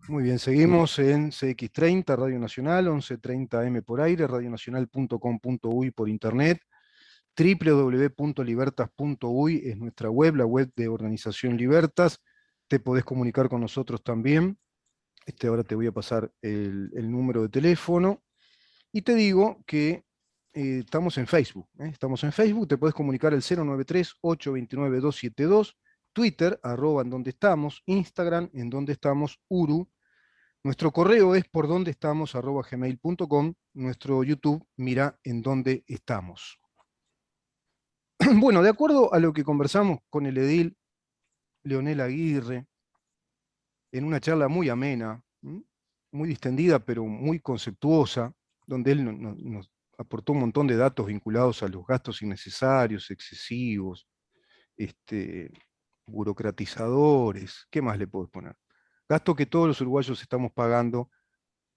Muy bien, seguimos en CX30, Radio Nacional, 1130 AM por aire, radionacional.com.uy por internet, www.libertas.uy es nuestra web, la web de Organización Libertas. Te podés comunicar con nosotros también. Ahora te voy a pasar el número de teléfono. Y te digo que estamos en Facebook. Estamos en Facebook, te podés comunicar al 093-829-272, Twitter, @ en donde estamos, Instagram, en donde estamos, Uru. Nuestro correo es por donde estamos, @gmail.com. Nuestro YouTube, mira en dónde estamos. Bueno, de acuerdo a lo que conversamos con el edil Leonel Aguirre, en una charla muy amena, muy distendida, pero muy conceptuosa, donde él nos aportó un montón de datos vinculados a los gastos innecesarios, excesivos, este, burocratizadores, ¿qué más le puedo poner? Gastos que todos los uruguayos estamos pagando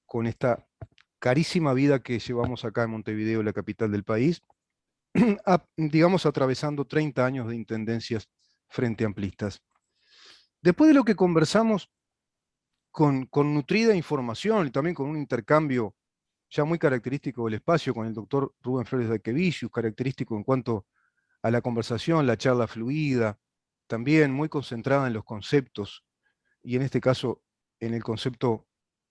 con esta carísima vida que llevamos acá en Montevideo, la capital del país, digamos atravesando 30 años de intendencias frente amplistas. Después de lo que conversamos con nutrida información y también con un intercambio ya muy característico del espacio con el doctor Rubén Flores de Aquevicius, característico en cuanto a la conversación, la charla fluida, también muy concentrada en los conceptos, y en este caso en el concepto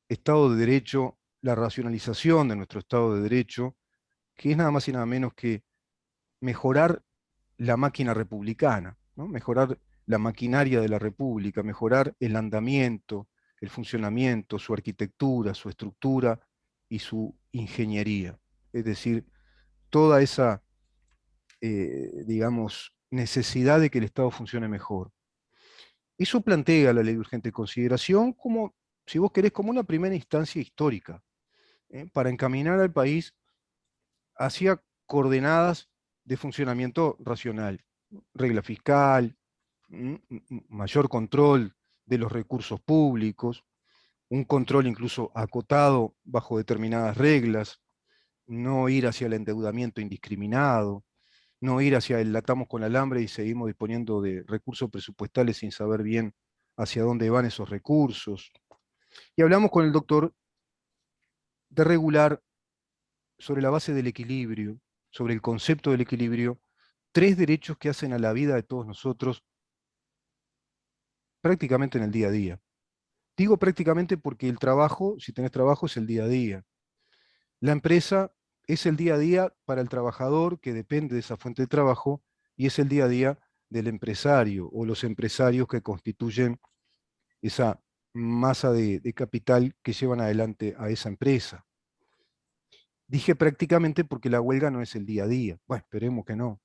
Estado de Derecho, la racionalización de nuestro Estado de Derecho, que es nada más y nada menos que mejorar la máquina republicana, ¿no? Mejorar la maquinaria de la República, mejorar el andamiento, el funcionamiento, su arquitectura, su estructura y su ingeniería. Es decir, toda esa, digamos, necesidad de que el Estado funcione mejor. Eso plantea la ley de urgente consideración como, si vos querés, como una primera instancia histórica, para encaminar al país hacia coordenadas de funcionamiento racional, regla fiscal, mayor control de los recursos públicos, un control incluso acotado bajo determinadas reglas, no ir hacia el endeudamiento indiscriminado, no ir hacia el atamos con alambre y seguimos disponiendo de recursos presupuestales sin saber bien hacia dónde van esos recursos. Y hablamos con el doctor de regular sobre la base del equilibrio, sobre el concepto del equilibrio, tres derechos que hacen a la vida de todos nosotros prácticamente en el día a día. Digo prácticamente porque el trabajo, si tenés trabajo, es el día a día. La empresa es el día a día para el trabajador que depende de esa fuente de trabajo y es el día a día del empresario o los empresarios que constituyen esa masa de capital que llevan adelante a esa empresa. Dije prácticamente porque la huelga no es el día a día. Bueno, esperemos que no.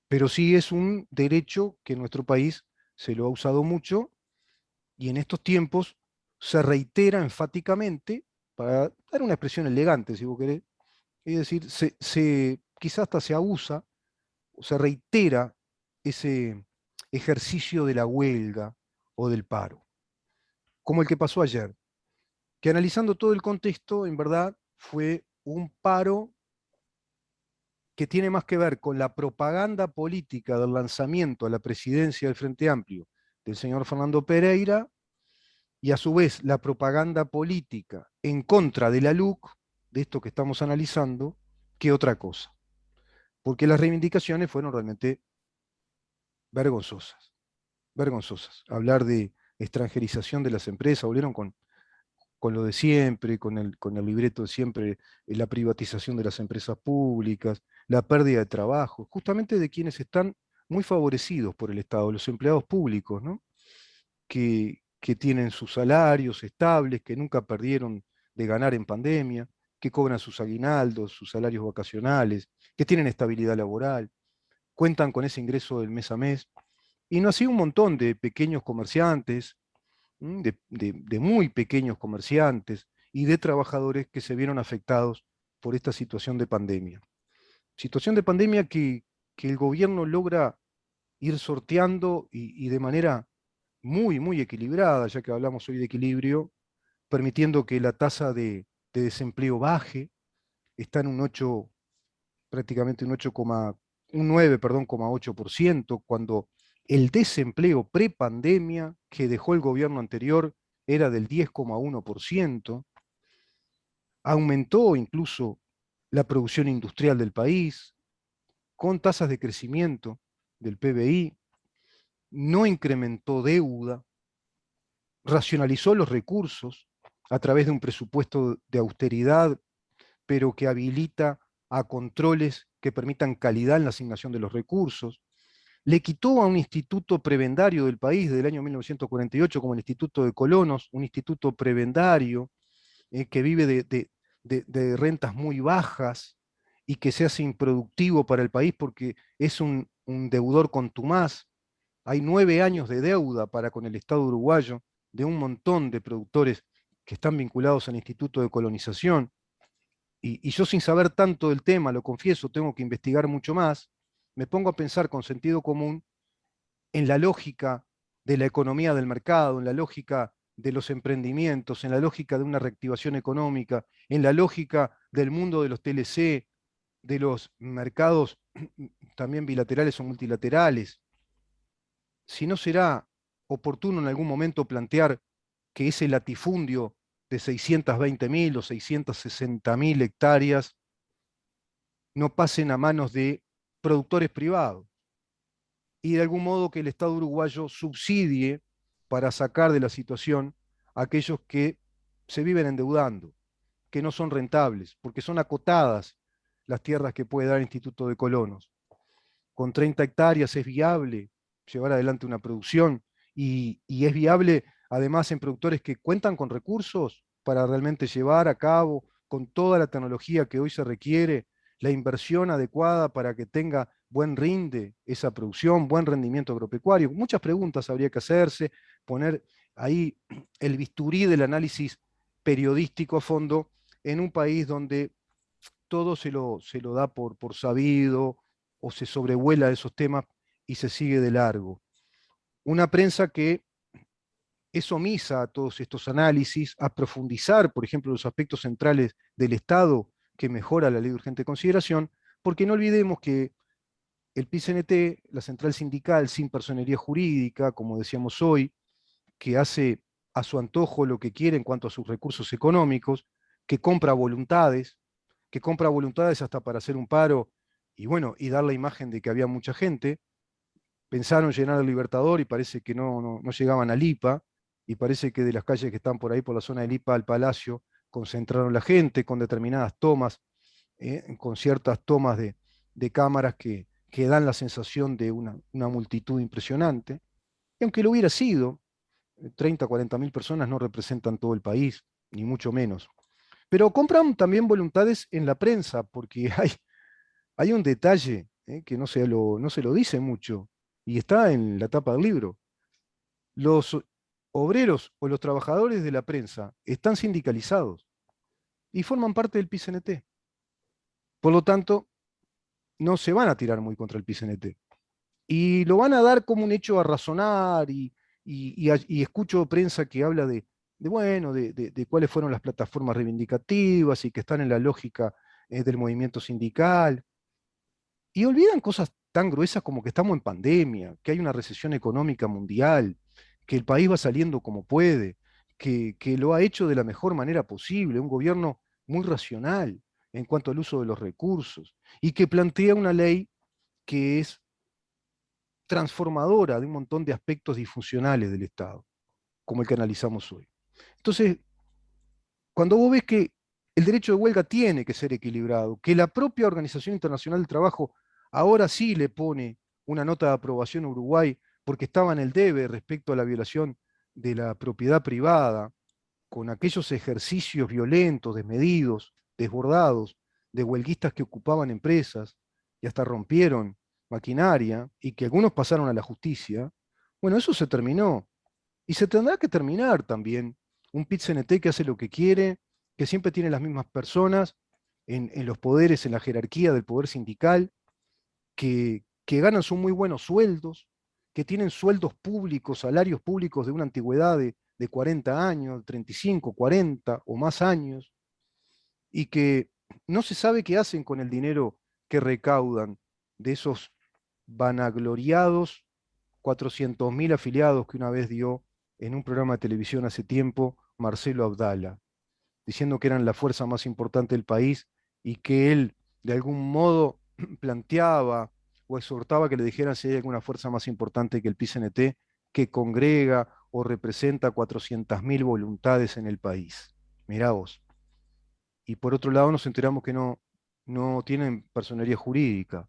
Pero sí es un derecho que en nuestro país se lo ha usado mucho y en estos tiempos se reitera enfáticamente, para dar una expresión elegante, si vos querés, es decir, quizás hasta se abusa o se reitera ese ejercicio de la huelga o del paro, como el que pasó ayer, que analizando todo el contexto, en verdad fue un paro que tiene más que ver con la propaganda política del lanzamiento a la presidencia del Frente Amplio del señor Fernando Pereira, y a su vez la propaganda política en contra de la LUC, de esto que estamos analizando, que otra cosa. Porque las reivindicaciones fueron realmente vergonzosas, vergonzosas. Hablar de extranjerización de las empresas, volvieron con lo de siempre, con el libreto de siempre, la privatización de las empresas públicas, la pérdida de trabajo, justamente de quienes están muy favorecidos por el Estado, los empleados públicos, ¿no? Que tienen sus salarios estables, que nunca perdieron de ganar en pandemia, que cobran sus aguinaldos, sus salarios vacacionales, que tienen estabilidad laboral, cuentan con ese ingreso del mes a mes, y no así un montón de pequeños comerciantes, de muy pequeños comerciantes y de trabajadores que se vieron afectados por esta situación de pandemia. Situación de pandemia que el gobierno logra ir sorteando y de manera muy, muy equilibrada, ya que hablamos hoy de equilibrio, permitiendo que la tasa de desempleo baje, está en un 8, prácticamente un 8, un 9, perdón, 8%, cuando el desempleo prepandemia que dejó el gobierno anterior era del 10,1%, aumentó incluso la producción industrial del país, con tasas de crecimiento del PBI, no incrementó deuda, racionalizó los recursos a través de un presupuesto de austeridad, pero que habilita a controles que permitan calidad en la asignación de los recursos. Le quitó a un instituto prebendario del país del año 1948, como el Instituto de Colonos, un instituto prebendario que vive de rentas muy bajas y que se hace improductivo para el país porque es un deudor contumaz. Hay 9 años de deuda para con el Estado uruguayo de un montón de productores que están vinculados al Instituto de Colonización. Y yo sin saber tanto del tema, lo confieso, tengo que investigar mucho más, me pongo a pensar con sentido común en la lógica de la economía del mercado, en la lógica de los emprendimientos, en la lógica de una reactivación económica, en la lógica del mundo de los TLC, de los mercados también bilaterales o multilaterales. Si no será oportuno en algún momento plantear que ese latifundio de 620.000 o 660.000 hectáreas no pasen a manos de productores privados y de algún modo que el Estado uruguayo subsidie para sacar de la situación a aquellos que se viven endeudando, que no son rentables, porque son acotadas las tierras que puede dar el Instituto de Colonos. Con 30 hectáreas es viable llevar adelante una producción y es viable además en productores que cuentan con recursos para realmente llevar a cabo con toda la tecnología que hoy se requiere, la inversión adecuada para que tenga buen rinde esa producción, buen rendimiento agropecuario. Muchas preguntas habría que hacerse, poner ahí el bisturí del análisis periodístico a fondo en un país donde todo se lo da por sabido o se sobrevuela esos temas y se sigue de largo. Una prensa que es omisa a todos estos análisis, a profundizar, por ejemplo, los aspectos centrales del Estado que mejora la ley de urgente consideración, porque no olvidemos que el PCNT, la central sindical sin personería jurídica, como decíamos hoy, que hace a su antojo lo que quiere en cuanto a sus recursos económicos, que compra voluntades hasta para hacer un paro y bueno, y dar la imagen de que había mucha gente. Pensaron llenar el Libertador y parece que no llegaban a Lipa, y parece que de las calles que están por ahí, por la zona de Lipa al Palacio, concentraron la gente con determinadas tomas, con ciertas tomas de cámaras que dan la sensación de una multitud impresionante. Y aunque lo hubiera sido, 30, 40 mil personas no representan todo el país, ni mucho menos. Pero compran también voluntades en la prensa, porque hay un detalle que no se lo dice mucho, y está en la tapa del libro. Los obreros o los trabajadores de la prensa están sindicalizados y forman parte del PCNT. Por lo tanto, no se van a tirar muy contra el PCNT. Y lo van a dar como un hecho a razonar, y escucho prensa que habla bueno, de cuáles fueron las plataformas reivindicativas y que están en la lógica del movimiento sindical. Y olvidan cosas tan gruesas como que estamos en pandemia, que hay una recesión económica mundial, que el país va saliendo como puede, que lo ha hecho de la mejor manera posible, un gobierno muy racional en cuanto al uso de los recursos, y que plantea una ley que es transformadora de un montón de aspectos disfuncionales del Estado, como el que analizamos hoy. Entonces, cuando vos ves que el derecho de huelga tiene que ser equilibrado, que la propia Organización Internacional del Trabajo ahora sí le pone una nota de aprobación a Uruguay porque estaba en el debe respecto a la violación de la propiedad privada, con aquellos ejercicios violentos, desmedidos, desbordados, de huelguistas que ocupaban empresas y hasta rompieron maquinaria y que algunos pasaron a la justicia, bueno, eso se terminó. Y se tendrá que terminar también un PIT-CNT que hace lo que quiere, que siempre tiene las mismas personas en los poderes, en la jerarquía del poder sindical, que ganan sus muy buenos sueldos, que tienen sueldos públicos, salarios públicos de una antigüedad de 40 años, 35, 40 o más años, y que no se sabe qué hacen con el dinero que recaudan de esos vanagloriados 400.000 afiliados que una vez dio en un programa de televisión hace tiempo Marcelo Abdala, diciendo que eran la fuerza más importante del país y que él de algún modo planteaba o exhortaba que le dijeran si hay alguna fuerza más importante que el PCNT que congrega o representa 400.000 voluntades en el país. Mirá vos. Y por otro lado nos enteramos que no tienen personería jurídica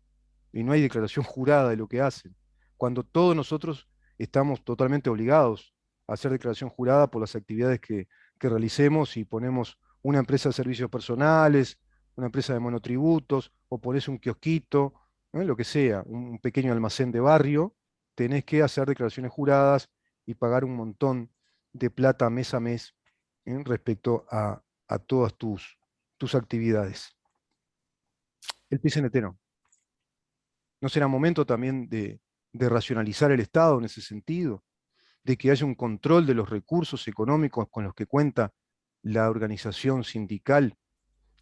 y no hay declaración jurada de lo que hacen, cuando todos nosotros estamos totalmente obligados a hacer declaración jurada por las actividades que realicemos y ponemos una empresa de servicios personales, una empresa de monotributos, o pones un kiosquito, lo que sea, un pequeño almacén de barrio, tenés que hacer declaraciones juradas y pagar un montón de plata mes a mes respecto a todas tus actividades. El PCNT no. ¿No será momento también de racionalizar el Estado en ese sentido? De que haya un control de los recursos económicos con los que cuenta la organización sindical,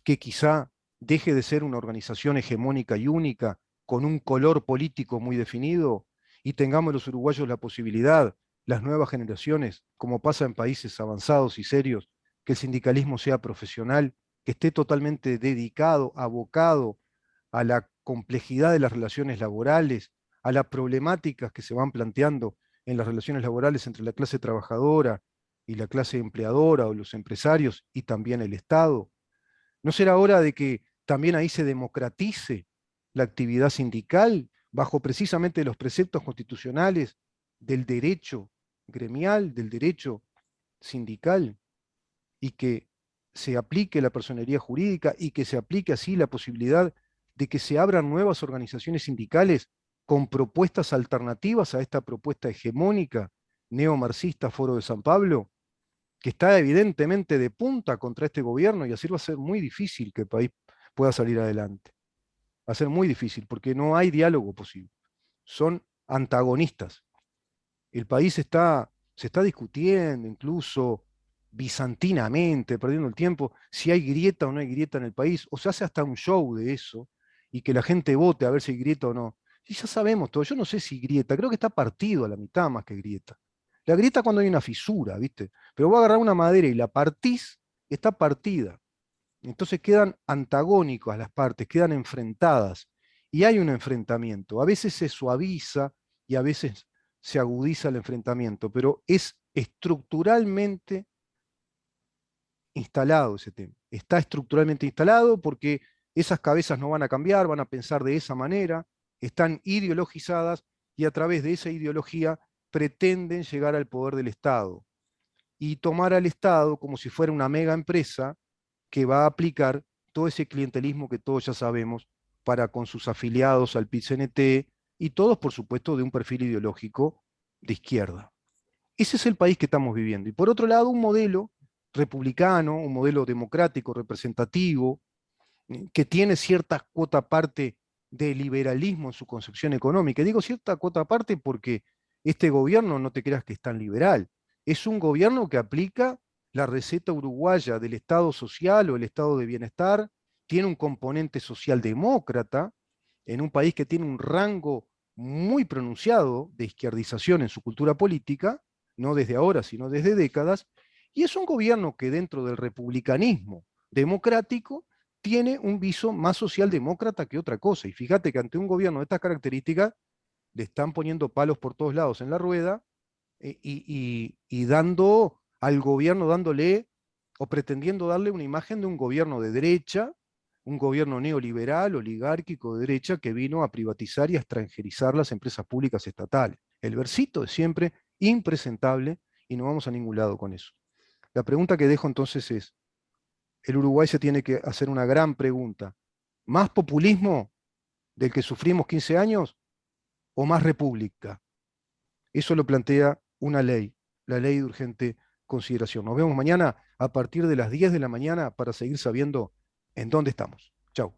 que quizá deje de ser una organización hegemónica y única, con un color político muy definido, y tengamos los uruguayos la posibilidad, las nuevas generaciones, como pasa en países avanzados y serios, que el sindicalismo sea profesional, que esté totalmente dedicado, abocado a la complejidad de las relaciones laborales, a las problemáticas que se van planteando en las relaciones laborales entre la clase trabajadora y la clase empleadora o los empresarios y también el Estado. ¿No será hora de que también ahí se democratice la actividad sindical bajo precisamente los preceptos constitucionales del derecho gremial, del derecho sindical, y que se aplique la personería jurídica y que se aplique así la posibilidad de que se abran nuevas organizaciones sindicales con propuestas alternativas a esta propuesta hegemónica neomarxista Foro de San Pablo, que está evidentemente de punta contra este gobierno, y así va a ser muy difícil que el país pueda salir adelante. Va a ser muy difícil porque no hay diálogo posible. Son antagonistas. El país se está discutiendo incluso bizantinamente, perdiendo el tiempo, si hay grieta o no hay grieta en el país, o se hace hasta un show de eso, y que la gente vote a ver si hay grieta o no. Y ya sabemos todo, yo no sé si grieta, creo que está partido a la mitad más que grieta. La grieta cuando hay una fisura, ¿viste? Pero vos agarrar una madera y la partís, está partida. Entonces quedan antagónicos a las partes, quedan enfrentadas. Y hay un enfrentamiento. A veces se suaviza y a veces se agudiza el enfrentamiento, pero es estructuralmente instalado ese tema. Está estructuralmente instalado porque esas cabezas no van a cambiar, van a pensar de esa manera, están ideologizadas y a través de esa ideología pretenden llegar al poder del Estado y tomar al Estado como si fuera una mega empresa que va a aplicar todo ese clientelismo que todos ya sabemos para con sus afiliados al PIT-CNT y todos, por supuesto, de un perfil ideológico de izquierda. Ese es el país que estamos viviendo. Y por otro lado, un modelo republicano, un modelo democrático, representativo, que tiene cierta cuota parte de liberalismo en su concepción económica. Y digo cierta cuota parte porque este gobierno, no te creas que es tan liberal, es un gobierno que aplica la receta uruguaya del Estado social o el Estado de bienestar, tiene un componente socialdemócrata en un país que tiene un rango muy pronunciado de izquierdización en su cultura política, no desde ahora, sino desde décadas, y es un gobierno que dentro del republicanismo democrático tiene un viso más socialdemócrata que otra cosa. Y fíjate que ante un gobierno de estas características le están poniendo palos por todos lados en la rueda y dando al gobierno, dándole o pretendiendo darle una imagen de un gobierno de derecha, un gobierno neoliberal, oligárquico de derecha que vino a privatizar y a extranjerizar las empresas públicas estatales. El versito es siempre impresentable y no vamos a ningún lado con eso. La pregunta que dejo entonces es, el Uruguay se tiene que hacer una gran pregunta. ¿Más populismo del que sufrimos 15 años o más república? Eso lo plantea una ley, la ley de urgente consideración. Nos vemos mañana a partir de las 10 de la mañana para seguir sabiendo en dónde estamos. Chau.